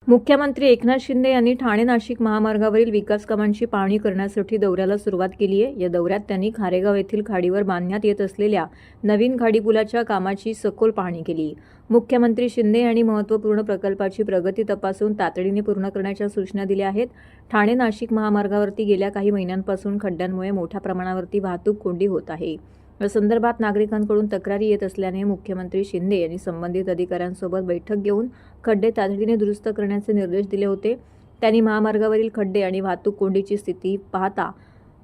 मुख्यमंत्री एकनाथ शिंदे यांनी ठाणे-नाशिक महामार्गावरील विकास कामांची पाहणी करण्यासाठी दौऱ्याला सुरुवात केली आहे। या दौऱ्यात त्यांनी खारेगाव येथील खाडीवर बांधण्यात येत असलेल्या नवीन खाडीपुलाच्या कामाची सखोल पाहणी केली। मुख्यमंत्री शिंदे यांनी महत्त्वपूर्ण प्रकल्पाची प्रगती तपासून तातडीने पूर्ण करण्याच्या सूचना दिल्या आहेत। ठाणे-नाशिक महामार्गावरती गेल्या काही महिन्यांपासून खड्ड्यांमुळे मोठ्या प्रमाणावरती वाहतूक कोंडी होत आहे। या संदर्भात नागरिकांकडून तक्रारी येत असल्याने मुख्यमंत्री शिंदे यांनी संबंधित अधिकाऱ्यांसोबत बैठक घेऊन खड्डे तातडीने दुरुस्त करण्याचे निर्देश दिले होते। त्यांनी महामार्गावरील खड्डे आणि वाहतूक कोंडीची स्थिती पाहता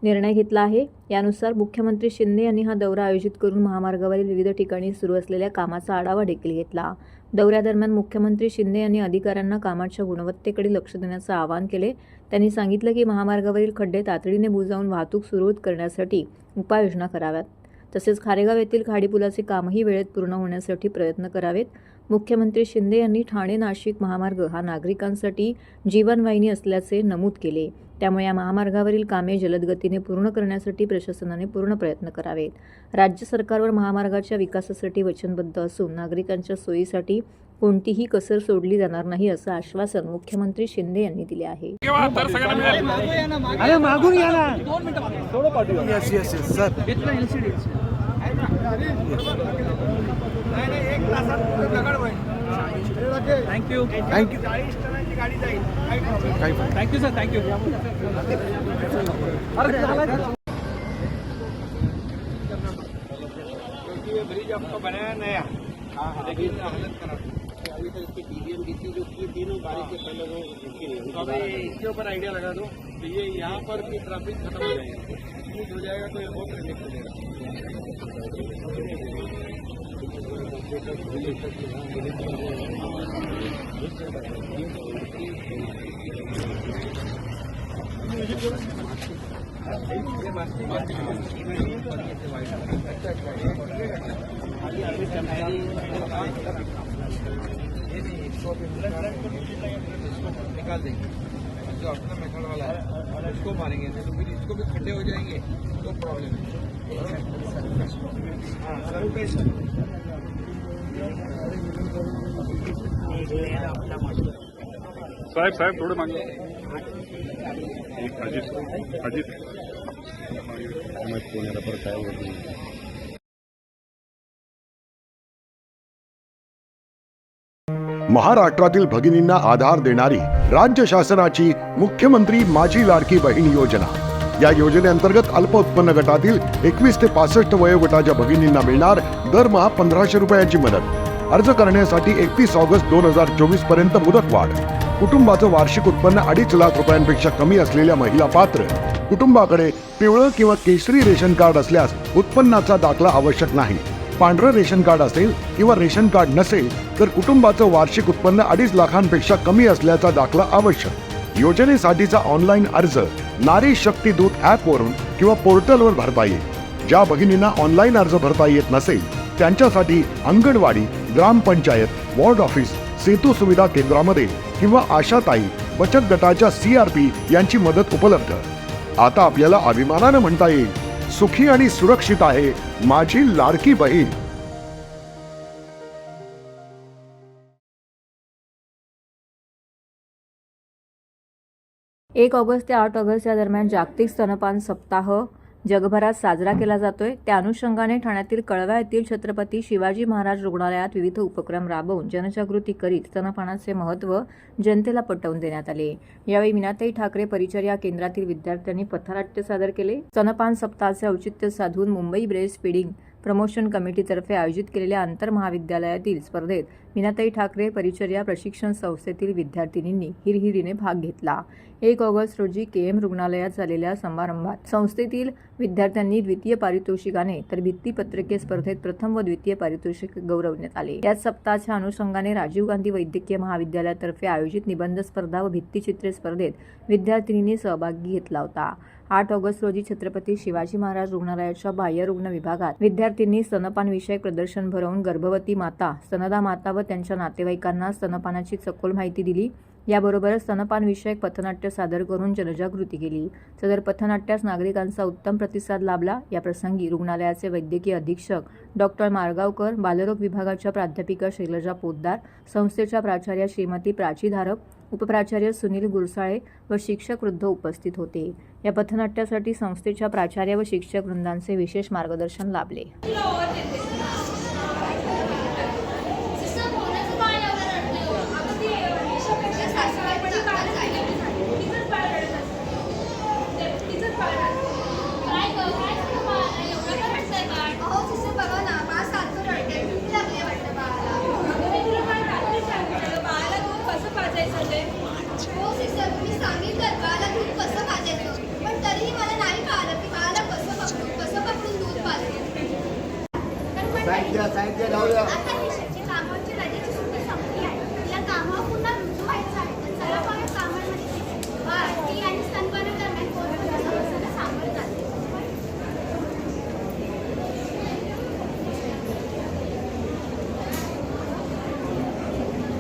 निर्णय घेतला आहे। यानुसार मुख्यमंत्री शिंदे यांनी हा दौरा आयोजित करून महामार्गावरील विविध ठिकाणी सुरू असलेल्या कामाचा आढावा देखील घेतला। दौऱ्यादरम्यान मुख्यमंत्री शिंदे यांनी अधिकाऱ्यांना कामाच्या गुणवत्तेकडे लक्ष देण्याचे आवाहन केले। त्यांनी सांगितले की महामार्गावरील खड्डे तातडीने बुजवून वाहतूक सुरळीत करण्यासाठी उपाययोजना कराव्यात। तसेच खारेगाव येथील खाडीपुलाचे कामही वेळेत पूर्ण होण्यासाठी प्रयत्न करावेत। मुख्यमंत्री शिंदे यांनी ठाणे-नाशिक महामार्ग हा नागरिकांसाठी जीवनवाहिनी असल्याचे नमूद केले। त्यामुळे या महामार्गावरील कामे जलद गतीने पूर्ण करण्यासाठी प्रशासनाने पूर्ण प्रयत्न करावेत। राज्य सरकारवर महामार्गाच्या विकासासाठी वचनबद्ध असून नागरिकांच्या सोयीसाठी कोणतीही कसर सोडली जाणार नाही असं आश्वासन मुख्यमंत्री शिंदे यांनी दिले आहे। Thank you sir, thank you. ब्रिज आपका बनाया नया, लेकिन हालत खराब। अभी तक इसकी टीडीएम डीसी जो की तीनों गाड़ी के पहले वो रुकी नहीं। तो अभी इसके ऊपर आइडिया लगा दो तो ये यहाँ पर भी ट्रैफिक खत्म हो जाएगा, स्मूथ हो जाएगा तो ये बहुत रिलीफ हो जाएगा। निकाल देंगे जो अपना मेथड वाला है उसको मारेंगे, नहीं तो फिर इसको भी खड्डे हो जाएंगे तो प्रॉब्लम है। साहेब थोडं मागे अजित पुण्याला परत काय महाराष्ट्रातील भगिनींना आधार देणारी राज्य शासनाची मुख्यमंत्री माझी लाडकी बहीण योजना। या योजनेअंतर्गत अल्प उत्पन्न गटातील 21 ते 65 वयोगटाच्या भगिनींना मिळणार दरमहा 1500 रुपयाची मदत। अर्ज करण्यासाठी 31 ऑगस्ट 2024 पर्यंत मुदतवाढ। कुटुंबाचं वार्षिक उत्पन्न 2.5 लाख रुपयांपेक्षा कमी असलेल्या महिला पात्र। कुटुंबाकडे पिवळं किंवा केशरी रेशन कार्ड असल्यास उत्पन्नाचा दाखला आवश्यक नाही। पांढरं रेशन कार्ड असेल किंवा रेशन कार्ड नसेल तर कुटुंबाचं वार्षिक उत्पन्न 2.5 लाखांपेक्षा कमी असल्याचा दाखला आवश्यक। योजनेसाठीचा ऑनलाईन अर्ज नारी शक्ती दूत ॲपवरून किंवा पोर्टलवर भरता येईल। ज्या भगिनींना ऑनलाईन अर्ज भरता येत नसेल त्यांच्यासाठी अंगणवाडी, ग्रामपंचायत, वॉर्ड ऑफिस, सेतू सुविधा केंद्रामध्ये किंवा आशाताई बचत गटाच्या CRP यांची मदत उपलब्ध। आता आपल्याला अभिमानाने म्हणता येईल, सुखी आणि सुरक्षित आहे माझी लाडकी बहीण। 1 ऑगस्ट ते 8 ऑगस्ट या दरम्यान जागतिक स्तनपान सप्ताह जगभरात साजरा केला जातोय। त्या अनुषंगाने ठाण्यातील कळवा येथील छत्रपती शिवाजी महाराज रुग्णालयात विविध उपक्रम राबवून जनजागृती करीत स्तनपानाचे महत्त्व जनतेला पटवून देण्यात आले। यावेळी मीनाताई ठाकरे परिचर्या केंद्रातील विद्यार्थ्यांनी पथनाट्य सादर केले। स्तनपान सप्ताहाचे औचित्य साधून मुंबई ब्रेस्ट फीडिंग प्रमोशन कमिटीतर्फे आयोजित केलेल्या आंतर महाविद्यालयातील स्पर्धेत मीनाताई ठाकरे परिचर्या प्रशिक्षण संस्थेतील विद्यार्थिनींनी हिरहिरीने भाग घेतला। 1 ऑगस्ट रोजी KM रुग्णालयात झालेल्या समारंभात संस्थेतील विद्यार्थ्यांनी द्वितीय पारितोषिकाने तर भित्तीपत्रके स्पर्धेत प्रथम व द्वितीय पारितोषिक गौरवण्यात आले। याच सप्ताहाच्या अनुषंगाने राजीव गांधी वैद्यकीय महाविद्यालयातर्फे आयोजित निबंध स्पर्धा व भित्तीचित्रे स्पर्धेत विद्यार्थिनींनी सहभाग घेतला होता। 8 ऑगस्ट रोजी छत्रपती शिवाजी महाराज रुग्णालयाच्या बाह्यरुग्ण विभागात विद्यार्थ्यांनी स्तनपान विषयक प्रदर्शन भरवून गर्भवती माता, स्तनदा माता व त्यांच्या नातेवाईकांना स्तनपानाची सखोल माहिती दिली। याबरोबरच स्तनपान विषयक पथनाट्य सादर करून जनजागृती केली. सदर पथनाट्यास नागरिकांचा उत्तम प्रतिसाद लाभला. या प्रसंगी रुग्णालयाचे वैद्यकीय अधीक्षक डॉक्टर मारगावकर, बालरोग विभागाच्या प्राध्यापिका शैलजा पोद्दार, संस्थेच्या प्राचार्या श्रीमती प्राची धारप, उपप्राचार्य सुनील गुरसाळे व शिक्षक वृद्ध उपस्थित होते. या पथनाट्यासाठी संस्थेच्या प्राचार्य व शिक्षक वृंदांचे विशेष मार्गदर्शन लाभले. आता ही कामाची रजेची सुट्टी संपली आहे. या कामावर पुन्हा रुजू व्हायचं आहे. तर चला पाहूया कामांमध्ये बाळंती आणि स्तनपानादरम्यान कोणकोणत्या समस्यांना सामोरे जाते.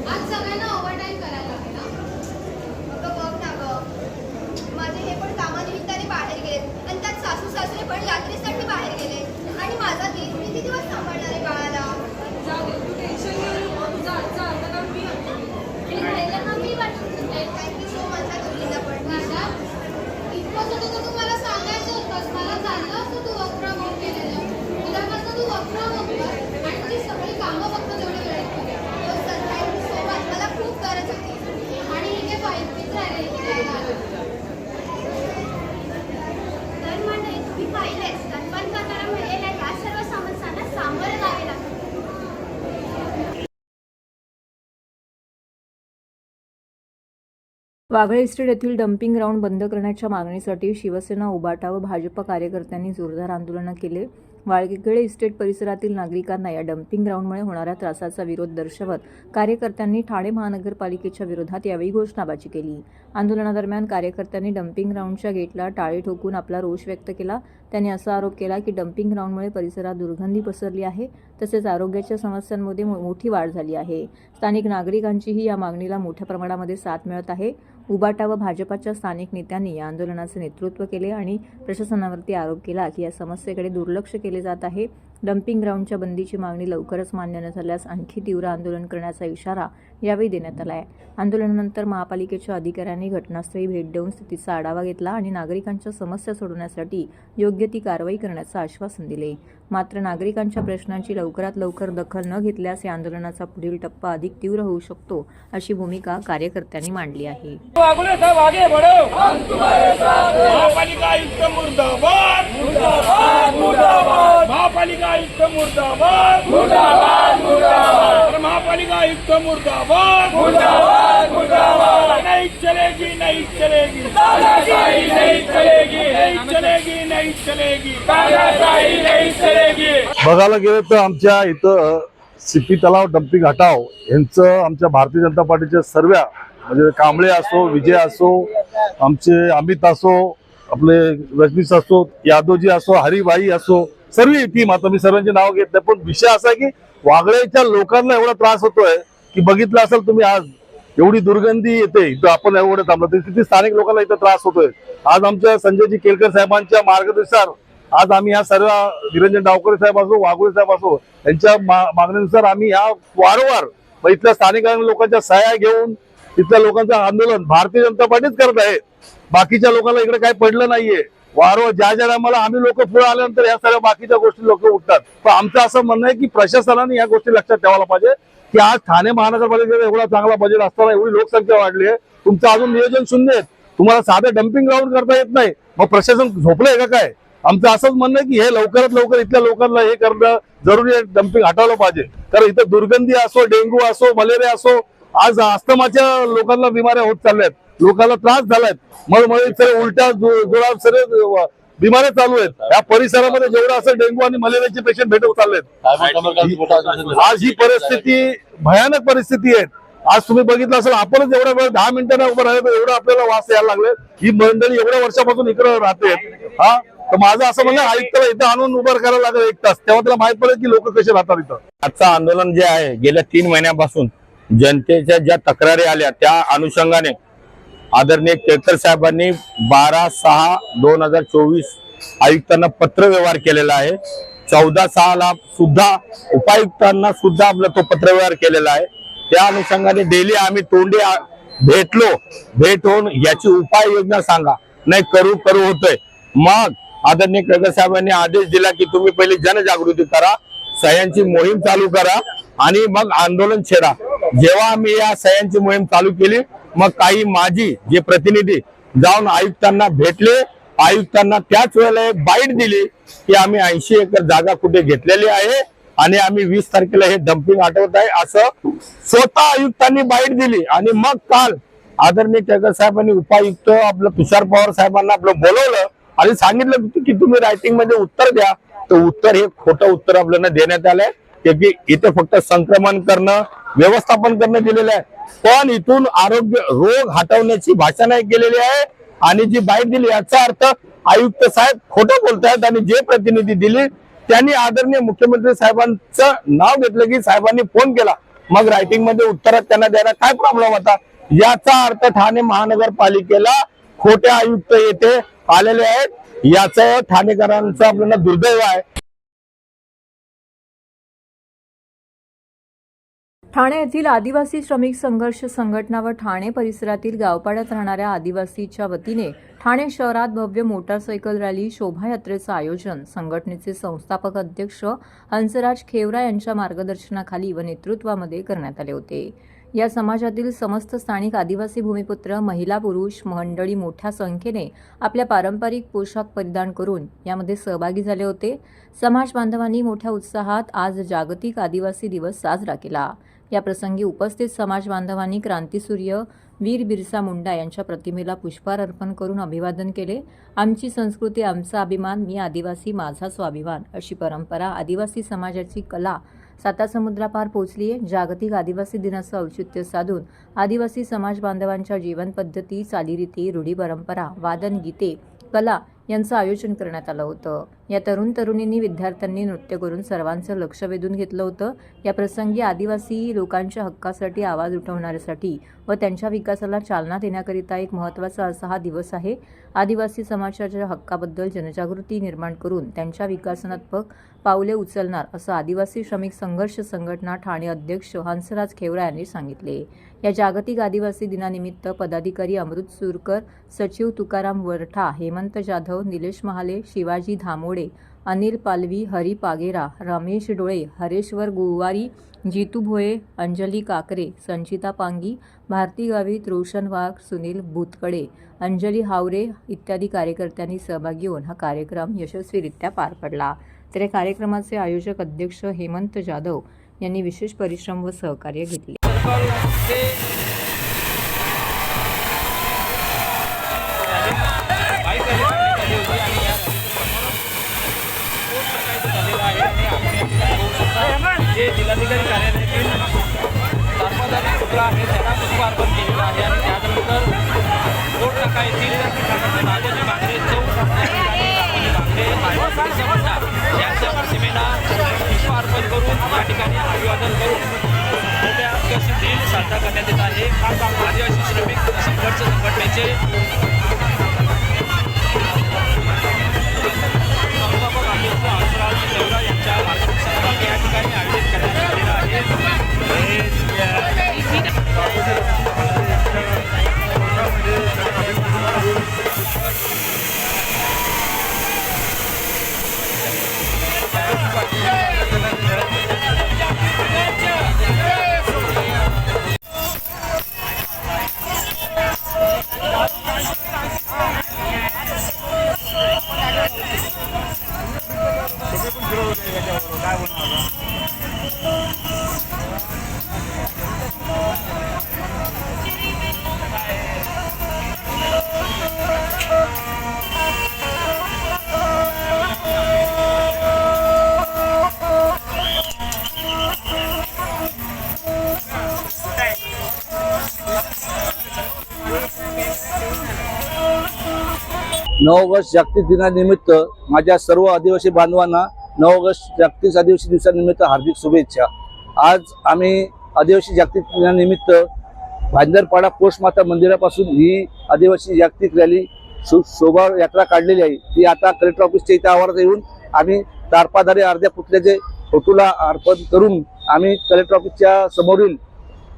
आज सगळ्यांना ओव्हरटाईम करायला लागेल ना. अगं बघ ना गं, माझे हे पण कामानिमित्ताने बाहेर गेले आणि त्यात सासू सासरे पण यात्रेसाठी बाहेर गेले आणि माझा दीर मी किती दिवस सांभाळणार आहे बाळाला. थँक्यू सो मच दोघींना पण. इतकं सगळं तर तुम्हाला सांगायचं होतं. मला चाललं असतं तू वर्क फ्रॉम होम केलेलं. उद्यापासून तू वर्क फ्रॉम होम कर आणि ती सगळी कामं फक्त तेवढे वेळेत कर. Sir thank you so much. मला खूप गरज होती आणि हे जे पाहिजेच राहिले तर म्हणजे तुम्ही पाहिलेच स्तनपान करताना मिळालेल्या या सर्व समस्यांना सामोरे जावे लागते. वागळे इस्टेट येथील डम्पिंग ग्राउंड बंद करण्याच्या मागणीसाठी शिवसेना, उबाटा व भाजप कार्यकर्त्यांनी जोरदार आंदोलन केले. वाळकेकडे इस्टेट परिसरातील नागरिकांना या डम्पिंग ग्राउंडमुळे होणाऱ्या त्रासाचा विरोध दर्शवत कार्यकर्त्यांनी ठाणे महानगरपालिकेच्या विरोधात यावेळी घोषणाबाजी केली. आंदोलनादरम्यान कार्यकर्त्यांनी डम्पिंग ग्राउंडच्या गेटला टाळे ठोकून आपला रोष व्यक्त केला. त्यांनी असा आरोप केला की डम्पिंग ग्राउंडमुळे परिसरात दुर्गंधी पसरली आहे, तसेच आरोग्याच्या समस्यांमध्ये मोठी वाढ झाली आहे. स्थानिक नागरिकांचीही या मागणीला मोठ्या प्रमाणामध्ये साथ मिळत आहे. उबाटा व भाजपाच्या स्थानिक नेत्यांनी या आंदोलनाचे नेतृत्व केले आणि प्रशासनावरती आरोप केला की या समस्येकडे दुर्लक्ष केले जात आहे. डम्पिंग ग्राउंडच्या बंदीची मागणी लवकरच मान्य न झाल्यास आणखी तीव्र आंदोलन करण्याचा इशारा यावेळी देण्यात आला आहे. आंदोलनानंतर महापालिकेच्या अधिकाऱ्यांनी घटनास्थळी भेट देऊन स्थितीचा आढावा घेतला आणि नागरिकांच्या समस्या सोडवण्यासाठी योग्य ती कारवाई करण्याचं आश्वासन दिले. मात्र नागरिकांच्या प्रश्नांची लवकरात लवकर दखल न घेतल्यास या आंदोलनाचा पुढील टप्पा अधिक तीव्र होऊ शकतो, अशी भूमिका कार्यकर्त्यांनी मांडली आहे. आगे बढ़ो, महापालिका आयुक्त मुर्दाबाद, मुर्दाबाद, मुर्दाबाद, महापालिका आयुक्त मुर्दाबाद, मुर्दाबाद, मुर्दाबाद, महापालिका आयुक्त मुर्दाबाद, मुर्दाबाद, मुर्दाबाद, नहीं चलेगी, नहीं चलेगी, तानाशाही नहीं चलेगी, नहीं चलेगी, नहीं चलेगी, तानाशाही नहीं चलेगी. बघायला गेलं तर आमच्या इथं सीपी तलाव डम्पिंग हटाव यांचं आमच्या भारतीय जनता पार्टीच्या सर्व म्हणजे कांबळे असो, विजय असो, आमचे अमित असो, आपले रजनीश असो, यादवजी असो, हरिभाई असो, सर्व टीम, आता मी सर्वांचे नाव घेत नाही, पण विषय असा आहे की वागळेच्या लोकांना एवढा त्रास होतोय की बघितलं असेल तुम्ही, आज एवढी दुर्गंधी येते इथं, आपण एवढं थांबलो तरी किती स्थानिक लोकांना इथं त्रास होतोय. आज आमच्या संजयजी केळकर साहेबांच्या मार्गदर्शनानुसार आज आम्ही या सर्व निरंजन डावकर साहेब असो, वाघोळे साहेब असो, यांच्या मागणीनुसार आम्ही या वारंवार इथल्या स्थानिक लोकांच्या सहाय्या घेऊन तिथल्या लोकांचं आंदोलन भारतीय जनता पार्टीच करत आहे. बाकीच्या लोकांना इकडे काही पडलं नाहीये. वारंवार ज्या ज्या टायमाला आम्ही लोक पुढे आल्यानंतर या सर्व बाकीच्या गोष्टी लोक उठतात. पण आमचं असं म्हणणं आहे की प्रशासनाने या गोष्टी लक्षात ठेवायला पाहिजे की आज ठाणे महानगरपालिकेचा एवढा चांगला बजेट असताना एवढी लोकसंख्या वाढली आहे, तुमचं अजून नियोजन शून्य आहे, तुम्हाला साधं डम्पिंग ग्राउंड करता येत नाही, मग प्रशासन झोपलंय का काय? आमचं असंच म्हणणं आहे की हे लवकरात लवकर इथल्या लोकांना हे करणं जरुरी आहे, डम्पिंग हटवलं पाहिजे. कारण इथं दुर्गंधी असो, डेंग्यू असो, मलेरिया असो, आज अस्थमाच्या लोकांना बिमाऱ्या होत चालल्यात, लोकांना त्रास झालाय, मळमळीत सर्व उलट्या जोरात सर्व बिमाऱ्या चालू आहेत. या परिसरामध्ये जेवढं असं डेंग्यू आणि मलेरियाचे पेशंट भेटत चाललेत. आज ही परिस्थिती भयानक परिस्थिती आहे. आज तुम्ही बघितलं असेल, आपणच एवढा वेळ 10 मिनिटांना उभं राहिलं तर एवढं आपल्याला वास यायला लागले. ही मंडळी एवढ्या वर्षापासून इकडे राहते. हा, तर माझं असं म्हणणं आयुक्ताला इथं आणून उभं करायला लागेल 1 तास, तेव्हा त्याला माहित पडेल की लोक कसे राहतात इथं. आजचं आंदोलन जे आहे गेल्या 3 महिन्यापासून जनतेच्या ज्या तक्रारी आल्या त्या अनुषंगाने आदरणीय केळकर साहेबांनी 12/6/2024 आयुक्तांना पत्र व्यवहार केलेला आहे. 14/6 सुद्धा उपायुक्तांना सुद्धा आपला तो पत्रव्यवहार केलेला आहे. त्या अनुषंगाने डेली आम्ही तोंडी भेट होऊन याची उपाययोजना सांगा, नाही करू होतोय. मग आदरणीय केळकर साहेबांनी आदेश दिला की तुम्ही पहिले जनजागृती करा, सह्यांची मोहीम चालू करा आणि मग आंदोलन छेडा. जेव्हा आम्ही या सह्यांची मोहीम चालू केली, मग काही माजी जे प्रतिनिधी जाऊन आयुक्तांना भेटले. आयुक्तांना त्याच वेळेला एक बाईट दिली की आम्ही 80 एकर जागा कुठे घेतलेली आहे आणि आम्ही 20 तारखेला हे डम्पिंग हटवत आहे असं स्वतः आयुक्तांनी बाईट दिली. आणि मग काल आदरणीय केळकर साहेबांनी उपायुक्त आपलं तुषार पवार साहेबांना आपलं बोलवलं आणि सांगितलं की तुम्ही रायटिंग मध्ये उत्तर द्या. तर उत्तर हे खोटं उत्तर आपल्याला देण्यात आलंय की इथे फक्त संक्रमण करणं, व्यवस्थापन करणं दिलेलं आहे, पण इथून रोग हटवण्याची भाषा नाही केलेली आहे. आणि जी बाईट दिली याचा अर्थ आयुक्त साहेब खोटं बोलतायत. आणि जे प्रतिनिधी दिली त्यांनी आदरणीय मुख्यमंत्री साहेबांचं नाव घेतलं की साहेबांनी फोन केला, मग रायटिंग मध्ये उत्तरात त्यांना द्यायला काय प्रॉब्लेम होता. याचा अर्थ ठाणे महानगरपालिकेला खोटे आयुक्त येथे आलेले आहेत. याचं ठाणेकरांचं आपल्याला दुर्दैव आहे. ठाणे येथील आदिवासी श्रमिक संघर्ष संघटना व ठाणे परिसरातील गावपाड्यात राहणाऱ्या आदिवासीच्या वतीने ठाणे शहरात भव्य मोटारसायकल रॅली शोभायात्रेचं आयोजन संघटनेचे संस्थापक अध्यक्ष हंसराज खेवरा यांच्या मार्गदर्शनाखाली व नेतृत्वामध्ये करण्यात आले होते. या समाजातील समस्त स्थानिक आदिवासी भूमिपुत्र, महिला, पुरुष मंडळी मोठ्या संख्येने आपल्या पारंपरिक पोशाख परिधान करून यामध्ये सहभागी झाले होते. समाज बांधवांनी मोठ्या उत्साहात आज जागतिक आदिवासी दिवस साजरा केला. या प्रसंगी उपस्थित समाज बांधवांनी क्रांतीसूर्य वीर बिरसा मुंडा यांच्या प्रतिमेला पुष्पहार अर्पण करून अभिवादन केले. आमची संस्कृती, आमचा अभिमान, मी आदिवासी, माझा स्वाभिमान अशी परंपरा आदिवासी समाजाची कला सातासमुद्रापार पोहोचली आहे. जागतिक आदिवासी दिनाचं औचित्य साधून आदिवासी समाज बांधवांच्या जीवनपद्धती, चालीरीती, रूढी परंपरा, वादन, गीते, कला यांचं आयोजन करण्यात आलं होतं. या तरुणींनी, विद्यार्थ्यांनी नृत्य करून सर्वांचं लक्ष वेधून घेतलं होतं. या प्रसंगी आदिवासी लोकांच्या हक्कासाठी आवाज उठवण्यासाठी व त्यांच्या विकासाला चालना देण्याकरिता एक महत्त्वाचा असा हा दिवस आहे. आदिवासी समाजाच्या हक्काबद्दल जनजागृती निर्माण करून त्यांच्या विकासात्मक पावले उचलणार असं आदिवासी श्रमिक संघर्ष संघटना ठाणे अध्यक्ष हंसराज खेवरा यांनी सांगितले. या जागतिक आदिवासी दिनानिमित्त पदाधिकारी अमृत सुरकर, सचिव तुकाराम वरठा, हेमंत जाधव, निलेश महाले, शिवाजी धामोडे, अनिल पालवी, हरी पागेरा, रमेश डोळे, हरेश्वर गुवारी, जितू भोये, अंजली काकरे, संचिता पांगी, भारती गावित, रोशन वाघ, सुनील भूतकडे, अंजली हावरे इत्यादी कार्यकर्त्यांनी सहभागी होऊन हा कार्यक्रम यशस्वीरित्या पार पडला. तर या कार्यक्रमाचे आयोजक अध्यक्ष हेमंत जाधव यांनी विशेष परिश्रम व सहकार्य घेतले. जे जिल्हाधिकारी कार्यालयातील सार्वजनिक पुतळा आहे त्याला पुष्पहार अर्पण केलेला आहे. आणि त्यानंतर कोट नाका येथील राजाजी बांगरे चौक यांच्या प्रतिमेला पुष्पहार अर्पण करून या ठिकाणी अभिवादन करून मोठ्या आदिवासी दिन साजरा करण्यात येत आहे. आदिवासी श्रमिक संघर्ष संघटनेचे संस्थापक अध्यक्ष हंसराज खेवरा यांच्या मार्गदर्शनाखाली या ठिकाणी आयोजित करण्यात आलेला आहे. ऑगस्ट जागतिक दिनानिमित्त माझ्या सर्व आदिवासी बांधवांना 9 ऑगस्ट जागतिक आदिवासी दिवसानिमित्त हार्दिक शुभेच्छा. आज आम्ही आदिवासी जागतिक दिनानिमित्त भांजरपाडा पोस्टमाता मंदिरापासून ही आदिवासी जागतिक रॅली शोभा यात्रा काढलेली आहे. ती आता कलेक्टर ऑफिसच्या इथे आवारात येऊन आम्ही तारपाधारी अर्ध्या पुतळ्याचे फोटोला अर्पण करून आम्ही कलेक्टर ऑफिसच्या समोरील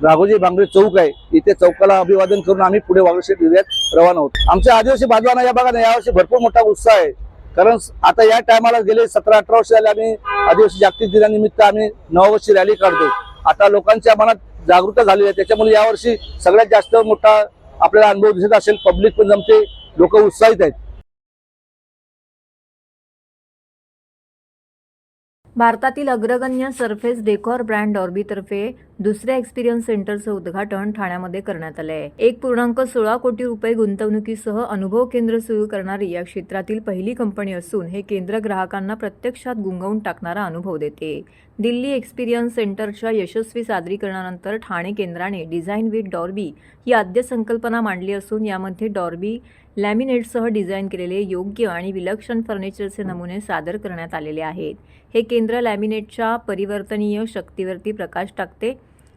राघोजी भांगरे चौक आहे इथे चौकाला अभिवादन करून आम्ही पुढे वागळशेठ एरियात रवाना होतो. आमच्या आदिवासी बांधवांना या भागात यावर्षी भरपूर मोठा उत्साह आहे. कारण आता या टायमाला गेले 17-18 वर्ष झाले आम्ही आदिवासी जागतिक दिनानिमित्त आम्ही 9 वर्षी रॅली काढतो. आता लोकांच्या मनात जागरूकता झाली आहे. त्याच्यामुळे यावर्षी सगळ्यात जास्त मोठा आपल्याला अनुभव दिसत असेल. पब्लिक पण जमते, लोक उत्साहित आहेत. भारतातील अग्रगण्य सरफेस डेकॉर ब्रँड डॉर्बीतर्फे दुसऱ्या एक्सपिरियन्स सेंटरचं उद्घाटन ठाण्यामध्ये करण्यात आलं आहे. 1.16 कोटी रुपये गुंतवणुकीसह अनुभव केंद्र सुरू करणारी या क्षेत्रातील पहिली कंपनी असून हे केंद्र ग्राहकांना प्रत्यक्षात गुंगवून टाकणारा अनुभव देते. दिल्ली एक्सपिरियन्स सेंटरच्या यशस्वी सादरीकरणानंतर ठाणे केंद्राने डिझाईन विथ डॉर्बी ही आद्य संकल्पना मांडली असून यामध्ये डॉर्बी लॅमिनेटसह डिझाईन केलेले योग्य आणि विलक्षण फर्निचरचे नमुने सादर करण्यात आलेले आहेत. हे केंद्र लॅमिनेटच्या परिवर्तनीय शक्तीवरती प्रकाश टाकते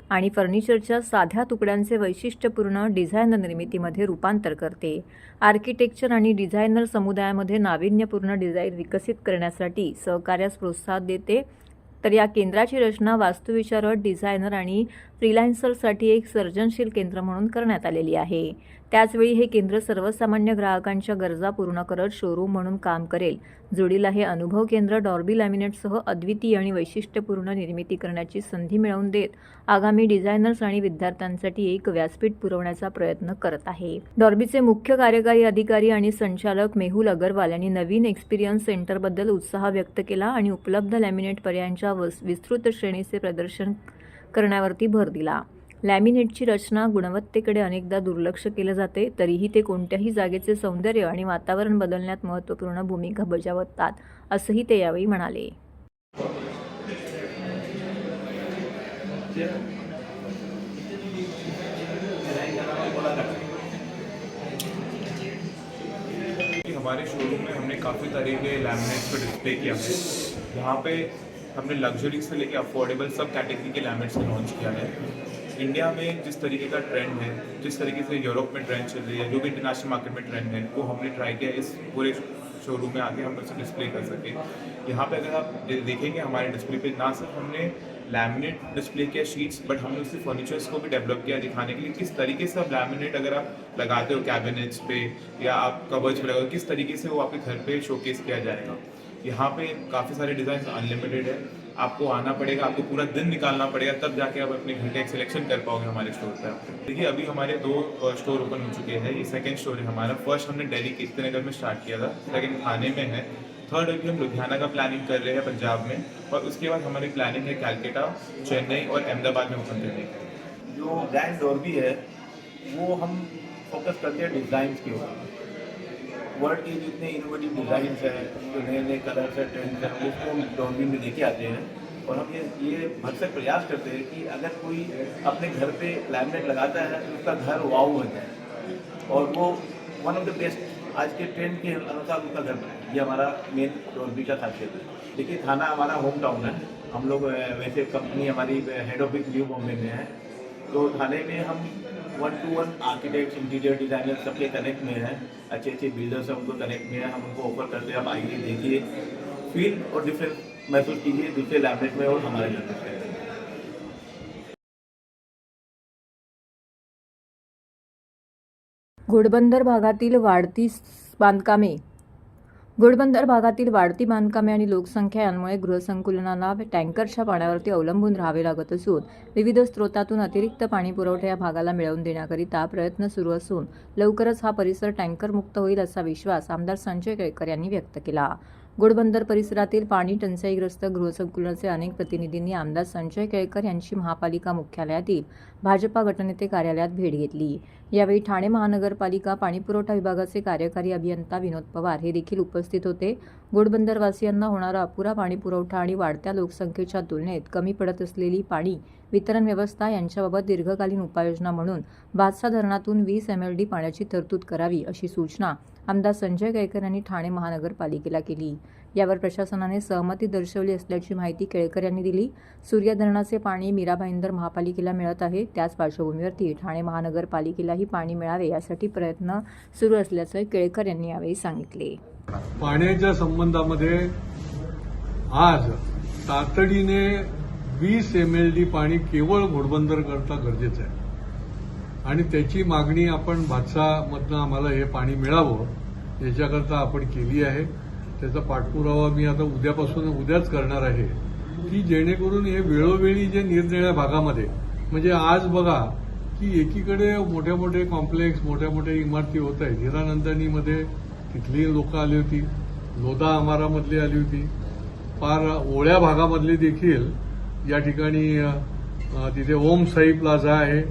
आणि फर्निचरच्या साध्या तुकड्यांचे वैशिष्ट्यपूर्ण डिझाईन निर्मितीमध्ये रूपांतर करते. आर्किटेक्चर आणि डिझायनर समुदायामध्ये नाविन्यपूर्ण डिझाईन विकसित करण्यासाठी सहकार्यास प्रोत्साहन देते. तर या केंद्राची रचना वास्तुविशारद, डिझायनर आणि फ्रीलान्सरसाठी एक सर्जनशील केंद्र म्हणून करण्यात आलेली आहे. त्याचवेळी हे केंद्र सर्वसामान्य ग्राहकांच्या गरजा पूर्ण करत शोरूम म्हणून काम करेल. जोडीला हे अनुभव केंद्र डॉर्बी लॅमिनेटसह अद्वितीय आणि वैशिष्ट्यपूर्ण निर्मिती करण्याची संधी मिळवून देत आगामी डिझायनर्स आणि विद्यार्थ्यांसाठी एक व्यासपीठ पुरवण्याचा प्रयत्न करत आहे. डॉर्बीचे मुख्य कार्यकारी अधिकारी आणि संचालक मेहुल अगरवाल यांनी नवीन एक्सपिरियन्स सेंटरबद्दल उत्साह व्यक्त केला आणि उपलब्ध लॅमिनेट पर्यायांच्या विस्तृत श्रेणीचे प्रदर्शन करण्यावरती भर दिला. लॅमिनेटची रचना गुणवत्तेकडे अनेकदा दुर्लक्ष केले जाते, तरीही ते कोणत्याही जागेचे सौंदर्य आणि वातावरण बदलण्यात महत्त्वपूर्ण भूमिका बजावतात, असंही ते यावेळी म्हणाले. हमारे शोरूम में हमने काफ़ी तरह के लैमिनेट्स को डिस्प्ले किया है. यहाँ पे हमने लग्जरी से लेके अफोर्डेबल सब कैटेगरी के लैमिनेट्स को लॉन्च किया है. इंडिया में जिस तरीके का ट्रेंड है, जिस तरीके से यूरोप में ट्रेंड चल रही है, जो भी इंटरनेशनल मार्केट में ट्रेंड है, वो हमने ट्राई किया इस पूरे शोरूम में आके हम उसे डिस्प्ले कर सके. यहाँ पे अगर आप देखेंगे हमारे डिस्प्ले पे ना सिर्फ हमने लैमिनेट डिस्प्ले किया शीट्स, बट हमने उससे फर्नीचर्स को भी डेवलप किया दिखाने के लिए किस तरीके से आप लैमिनेट अगर आप लगाते हो कैबिनेट्स पे या आप कबर्ड्स पे लगाओ, किस तरीके से वो आपके घर पे शोकेस किया जाएगा. यहाँ पे काफ़ी सारे डिज़ाइन अनलिमिटेड है. आपको आना पड़ेगा, आपको पूरा दिन निकालना पड़ेगा, तब जाके आप अपने घर का एक सिलेक्शन कर पाओगे हमारे स्टोर पर. देखिए अभी हमारे 2 स्टोर ओपन हो चुके हैं. ये सेकंड स्टोर है हमारा. फर्स्ट हमने दिल्ली कीर्तिनगर में स्टार्ट किया था, सेकंड थाने में है, थर्ड अभी हम लुधियाना का प्लानिंग कर रहे हैं पंजाब में, और उसके बाद हमारी प्लानिंग है कैलकाटा, चेन्नई और अहमदाबाद में ओपन करने की. जो ब्रांड डॉर्बी है वो हम फोकस करते हैं डिज़ाइन के ऊपर. वर्ल्ड के जितने इनोवेटिव डिज़ाइन हैं, जो नए नए कलर्स हैं, ट्रेंड्स हैं, उसको हम डॉर्बी में लेके आते हैं. और हम ये भरसक प्रयास करते हैं कि अगर कोई अपने घर पे लैमिनेट लगाता है तो उसका घर वाव हो जाए, और वो वन ऑफ द बेस्ट आज के ट्रेंड के अनुसार उसका घर बनाए. ये हमारा मेन डॉर्बी का खासियत है. देखिए थाना हमारा होम टाउन है. हम लोग वैसे कंपनी हमारी हेड ऑफिस न्यू बॉम्बे में है, तो थाने में हम 1-to-1 आर्किटेक्ट, इंटीरियर डिज़ाइनर सबके कनेक्ट में हैं. अच्छे अच्छे बिल्डर्स हैं, उनको कनेक्ट में है. हम उनको ऑफर करते हैं, आप आइए, देखिए, फील और डिफरेंस महसूस कीजिए दूसरे लैमिनेट में और हमारे लैमिनेट में. घोडबंदर भागातील वाढती बांधकामे आणि लोकसंख्या यांमुळे गृहसंकुलांना टँकरच्या पाण्यावरती अवलंबून राहावे लागत असून विविध स्रोतातून अतिरिक्त पाणी पुरवठा या भागाला मिळवून देण्याकरिता प्रयत्न सुरू असून लवकरच हा परिसर टँकरमुक्त होईल असा विश्वास आमदार संजय केळकर यांनी व्यक्त केला. घोडबंदर परिसरातील पाणी टंचाईग्रस्त गृहसंकुलाचे अनेक प्रतिनिधींनी आमदार संजय केळकर यांची महापालिका मुख्यालयातील भाजपा गटनेते कार्यालयात भेट घेतली. यावेळी ठाणे महानगरपालिका पाणीपुरवठा विभागाचे कार्यकारी अभियंता विनोद पवार हे देखील उपस्थित होते. घोडबंदरवासियांना होणारा अपुरा पाणीपुरवठा आणि वाढत्या लोकसंख्येच्या तुलनेत कमी पडत असलेली पाणी वितरण व्यवस्था यांच्याबाबत दीर्घकालीन उपाययोजना म्हणून भातसा धरणातून 20 MLD पाण्याची तरतूद करावी अशी सूचना आमदार संजय केळकर यांनी ठाणे महानगरपालिकेला केली. यावर प्रशासनाने सहमती दर्शवली असल्याची माहिती केळकर यांनी दिली. सूर्या धरणाचे पाणी मीरा भाईंदर महापालिकेला मिळत आहे. त्याच पार्श्वभूमीवरती ठाणे महानगरपालिकेलाही पाणी मिळावे यासाठी प्रयत्न सुरू असल्याचं केळकर यांनी यावेळी सांगितले. पाण्याच्या संबंधामध्ये आज तातडीने 20 MLD पाणी केवळ घोडबंदर करता गरजेचं आहे आणि त्याची मागणी आपण भातसामधनं आम्हाला हे पाणी मिळावं याच्याकरता आपण केली आहे. त्याचा पाठपुरावा मी आता उद्याच करणार आहे की जेणेकरून हे वेळोवेळी जे निरनिराळ्या भागामध्ये म्हणजे आज बघा की एकीकडे मोठ्या मोठे कॉम्प्लेक्स मोठ्या मोठ्या इमारती होत आहेत. हिरानंदानीमध्ये तिथली लोक आली होती, लोधा आमारामधली आली होती, पार ओळ्या भागामधली देखील या ठिकाणी तिथे ओम साई प्लाझा आहे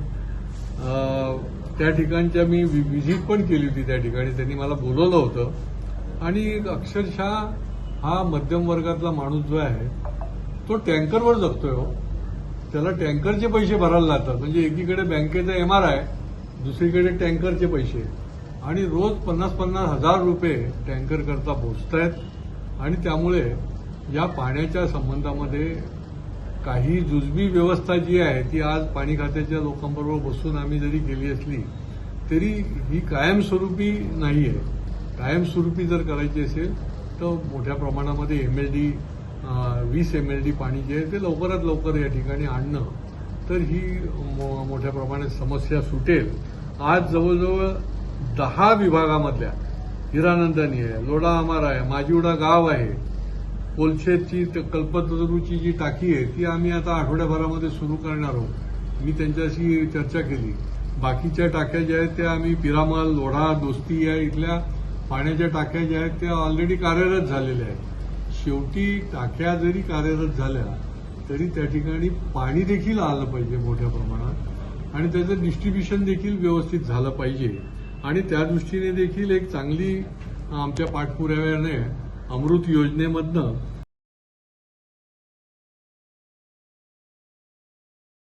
त्या ठिकाणच्या मी व्हिजिट पण केली होती. त्या ठिकाणी त्यांनी मला बोलवलं होतं आणि अक्षरशः हा मध्यम वर्गातला माणूस जो आहे तो टँकरवर जगतोय हो. त्याला टँकरचे पैसे भरायला लागतात. म्हणजे एकीकडे बँकेचा MRI दुसरीकडे टँकरचे पैसे आणि रोज 50-50 हजार रुपये टँकर करता पोहोचतायत आणि त्यामुळे या पाण्याच्या संबंधामध्ये काही जुजबी व्यवस्था जी आहे ती आज पाणी खात्याच्या लोकांबरोबर बसून आम्ही जरी केली असली तरी ही कायमस्वरूपी नाही आहे. कायमस्वरूपी जर करायची असेल तर मोठ्या प्रमाणामध्ये MLD 20 MLD पाणी जे आहे ते लवकरात लवकर या ठिकाणी आणणं तर ही मोठ्या प्रमाणात समस्या सुटेल. आज जवळजवळ 10 विभागामधल्या हिरानंदानी आहे, लोढा आमारा आहे, माजिवडा गाव आहे, कोलशेतची कल्पतरूची जी टाकी आहे ती आम्ही आता आठवड्याभरामध्ये सुरू करणार आहोत. मी त्यांच्याशी चर्चा केली. बाकीच्या टाक्या ज्या आहेत त्या आम्ही पिरामल, लोढा, दोस्ती या इथल्या पाण्याच्या टाक्या ज्या आहेत त्या ऑलरेडी कार्यरत झालेल्या आहेत. शेवटी टाक्या जरी कार्यरत झाल्या तरी त्या ठिकाणी पाणी देखील आलं पाहिजे मोठ्या प्रमाणात आणि त्याचं डिस्ट्रीब्युशन देखील व्यवस्थित झालं पाहिजे आणि त्या दृष्टीने देखील एक चांगली आमच्या पाठपुराव्याने अमृत योजनेमधनं